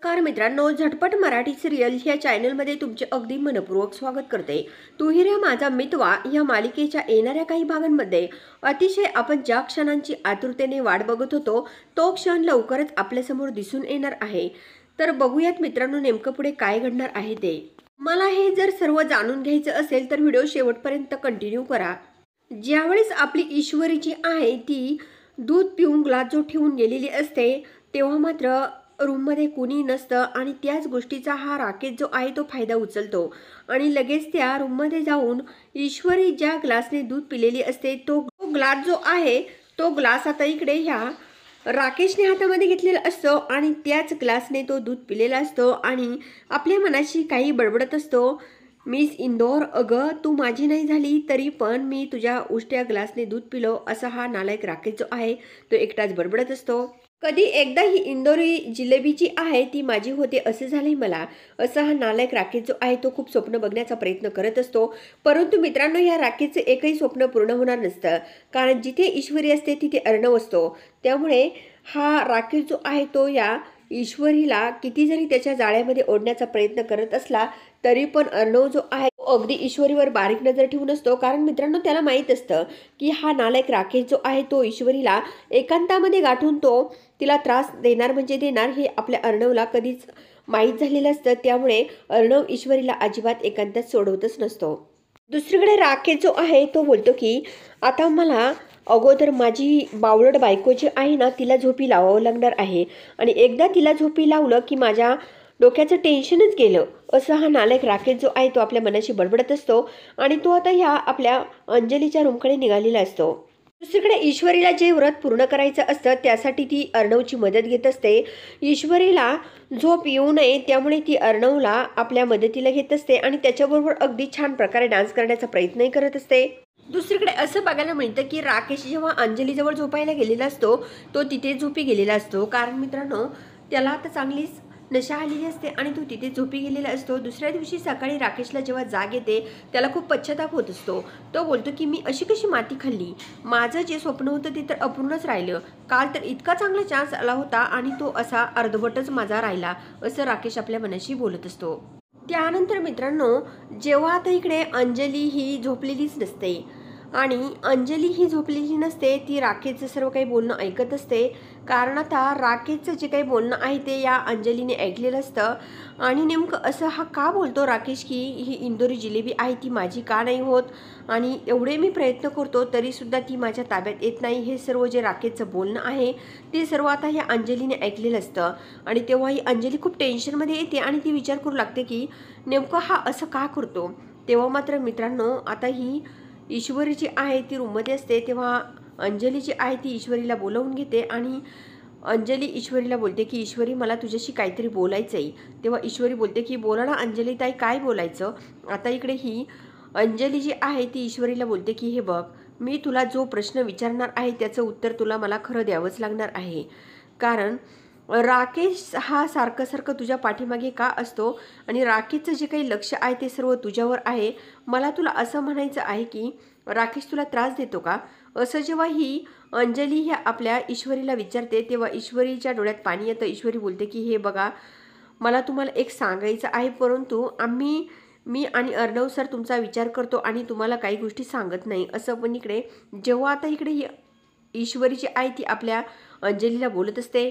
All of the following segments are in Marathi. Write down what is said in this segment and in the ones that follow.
कार मित्रांनो, झटपट मराठी सिरियल ह्या चॅनलमध्ये तुमचे अगदी मनपूर्वक स्वागत करते। तू ही रे माझा मितवा या मालिकेच्या येणाऱ्या काही भागांमध्ये अतिशय आपण ज्या क्षणांची आतुरतेने वाट बघत होतो तो क्षण लवकरच आपल्यासमोर दिसून येणार आहे। तर बघूयात मित्रांनो, नेमकं पुढे काय घडणार आहे ते। मला हे जर सर्व जाणून घ्यायचं असेल तर व्हिडिओ शेवटपर्यंत कंटिन्यू करा। ज्यावेळेस आपली ईश्वरी जी आहे ती दूध पिऊन ग्लास जो ठेवून गेलेली असते तेव्हा मात्र रूममध्ये कुणी नसतं आणि त्याच गोष्टीचा हा राकेश जो आहे तो फायदा उचलतो आणि लगेच त्या रूममध्ये जाऊन ईश्वरी ज्या ग्लासने दूध पिलेली असते तो ग्लास जो आहे तो ग्लास आता इकडे ह्या राकेशने हातामध्ये घेतलेला असतो आणि त्याच ग्लासने तो दूध पिलेला असतो आणि आपल्या मनाशी काही बडबडत असतो। मिस इंदोर, अगं तू माझी नाही झाली तरी पण मी तुझ्या उष्ट्या ग्लासने दूध पिलो, असा हा नालायक राकेश जो आहे तो एकटाच बडबडत असतो। कधी एकदा ही इंदोरी जिलेबीची आहे ती माझी होते असे झाले मला, असा हा नालायक राकेश जो आहे तो खूप स्वप्न बघण्याचा प्रयत्न करत असतो। परंतु मित्रांनो, या राकेशचे एकही स्वप्न पूर्ण होणार नसतं, कारण जिथे ईश्वरी असते तिथे अर्णव असतो। त्यामुळे हा राकेश जो आहे तो या ईश्वरीला किती जरी त्याच्या जाळ्यामध्ये ओढण्याचा प्रयत्न करत असला तरी पण अर्णव जो आहे तो अगदी ईश्वरीवर बारीक नजर ठेवून असतो। कारण मित्रांनो, त्याला माहीत असतं की हा नालायक राकेश जो आहे तो ईश्वरीला एकांतामध्ये गाठून तो तिला त्रास देणार म्हणजे देणार हे आपल्या अर्णवला कधीच माहीत झालेलं असतं। त्यामुळे अर्णव ईश्वरीला अजिबात एकांतात सोडवतच नसतो। दुसरीकडे राकेश जो आहे तो बोलतो की आता मला अगोदर माझी बावळट बायको जी आहे ना तिला झोपी लावावं लागणार आहे आणि एकदा तिला झोपी लावलं की माझ्या डोक्याचं टेन्शनच गेलं, असं हा नालायक राकेश जो आहे तो आपल्या मनाशी बडबडत असतो आणि तो आता ह्या आपल्या अंजलीच्या रूमकडे निघालेला असतो। दुसरीकडे ईश्वरीला जे व्रत पूर्ण करायचं असतं त्यासाठी ती अर्णवची मदत घेत असते। ईश्वरीला झोप येऊ नये त्यामुळे ती अर्णवला आपल्या मदतीला घेत असते आणि त्याच्याबरोबर अगदी छान प्रकारे डान्स करण्याचा प्रयत्नही करत असते। दुसरीकडे असं बघायला मिळतं की राकेश जेव्हा अंजलीजवळ झोपायला गेलेला असतो तो तिथे झोपी गेलेला असतो, कारण मित्रांनो त्याला आता चांगलीच नशा आलेली असते आणि तो तिथे झोपी गेलेला असतो। दुसऱ्या दिवशी सकाळी राकेशला जेव्हा जाग येते त्याला खूप पश्चाताप होत असतो। तो बोलतो की मी अशी कशी माती खाल्ली, माझं जे स्वप्न होतं ते तर अपूर्णच राहिलं, काल तर इतका चांगला चान्स आला होता आणि तो असा अर्धवटच माझा राहिला, असं राकेश आपल्या मनाशी बोलत असतो। त्यानंतर मित्रांनो, जेव्हा आता इकडे अंजली ही झोपलेलीच नसते आणि अंजली ही झोपलेली नसते, ती राकेशचं सर्व काही बोलणं ऐकत असते, कारण आता राकेशचं जे काही बोलणं आहे ते या अंजलीने ऐकलेलं असतं आणि नेमकं असं हा का बोलतो राकेश की ही इंदोरी जिलेबी आहे ती माझी का नाही होत आणि एवढे मी प्रयत्न करतो तरीसुद्धा ती माझ्या ताब्यात येत नाही, हे सर्व जे राकेशचं बोलणं आहे ते सर्व आता ह्या अंजलीने ऐकलेलं असतं आणि तेव्हा ही अंजली खूप टेन्शनमध्ये येते आणि ती विचार करू लागते की नेमकं हा असं का करतो। तेव्हा मात्र मित्रांनो, आता ही ईश्वरी जी आहे ती रूममध्ये असते तेव्हा अंजली जी आहे ती ईश्वरीला बोलवून घेते आणि अंजली ईश्वरीला बोलते की ईश्वरी मला तुझ्याशी काहीतरी बोलायचं आहे। तेव्हा ईश्वरी बोलते की बोला ना अंजली ताई, काय बोलायचं। आता इकडे ही अंजली जी आहे ती ईश्वरीला बोलते की हे बघ, मी तुला जो प्रश्न विचारणार आहे त्याचं उत्तर तुला मला खरं द्यावंच लागणार आहे, कारण राकेश हा सारखं सारखं तुझ्या पाठीमागे का असतो आणि राकेशचं जे काही लक्ष आहे ते सर्व तुझ्यावर आहे। मला तुला असं म्हणायचं आहे की राकेश तुला त्रास देतो का, असं जेव्हा ही अंजली ह्या आपल्या ईश्वरीला विचारते तेव्हा ईश्वरीच्या डोळ्यात पाणी येतं। ईश्वरी बोलते की हे बघा, मला तुम्हाला एक सांगायचं आहे, परंतु मी आणि अर्णव सर तुमचा विचार करतो आणि तुम्हाला काही गोष्टी सांगत नाही, असं। पण इकडे जेव्हा आता इकडे ही ईश्वरी जी आहे ती आपल्या अंजलीला बोलत असते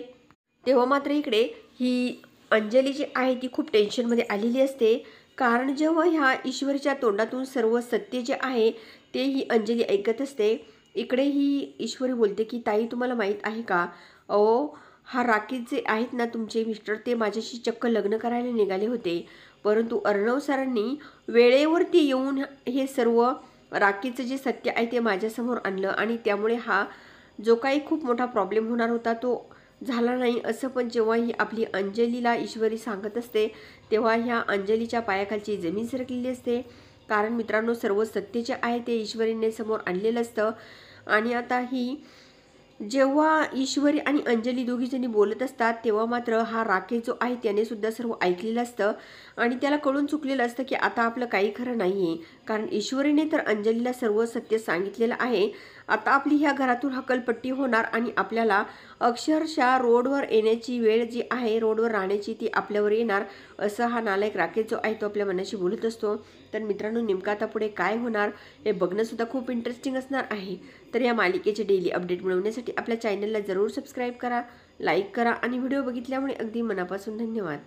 तेव्हा मात्र इकडे ही अंजली जी आहे ती खूप टेन्शनमध्ये आलेली असते, कारण जेव्हा ह्या ईश्वरीच्या तोंडातून सर्व सत्य जे आहे ते ही अंजली ऐकत असते। इकडे ही ईश्वरी बोलते की ताई तुम्हाला माहीत आहे का, अहो हा राकेश जे आहेत ना तुमचे मिस्टर, ते माझ्याशी चक्क लग्न करायला निघाले होते, परंतु अर्णव सरांनी वेळेवरती येऊन हे सर्व राकेशचं जे सत्य आहे ते माझ्यासमोर आणलं आणि त्यामुळे हा जो काही खूप मोठा प्रॉब्लेम होणार होता तो झाला नाही, असं। पण जेव्हा ही आपली अंजलीला ईश्वरी सांगत असते तेव्हा ह्या अंजलीच्या पायाखालची जमीन सरकलेली असते, कारण मित्रांनो सर्व सत्य जे आहे ते ईश्वरीने समोर आणलेलं असतं। आणि आता ही जेव्हा ईश्वरी आणि अंजली दोघीजणी बोलत असतात तेव्हा मात्र हा राकेश जो आहे त्याने सुद्धा सर्व ऐकलेलं असतं आणि त्याला कळून चुकलेलं असतं की आता आपलं काही खरं नाही आहे, कारण ईश्वरीने तर अंजलीला सर्व सत्य सांगितलेलं आहे। आता आपली ह्या घरातून हकलपट्टी होणार आणि आपल्याला अक्षरशः रोडवर येण्याची वेळ जी आहे, रोडवर राहण्याची ती आपल्यावर येणार, असं हा नालायक राकेश जो आहे तो आपल्या मनाशी बोलत असतो। तर मित्रांनो, नेमकं आता पुढे काय होणार हे बघणं सुद्धा खूप इंटरेस्टिंग असणार आहे। तर या मालिकेचे डेली अपडेट मिळवण्यासाठी आपल्या चॅनलला जरूर सबस्क्राईब करा, लाईक करा आणि व्हिडिओ बघितल्यामुळे अगदी मनापासून धन्यवाद।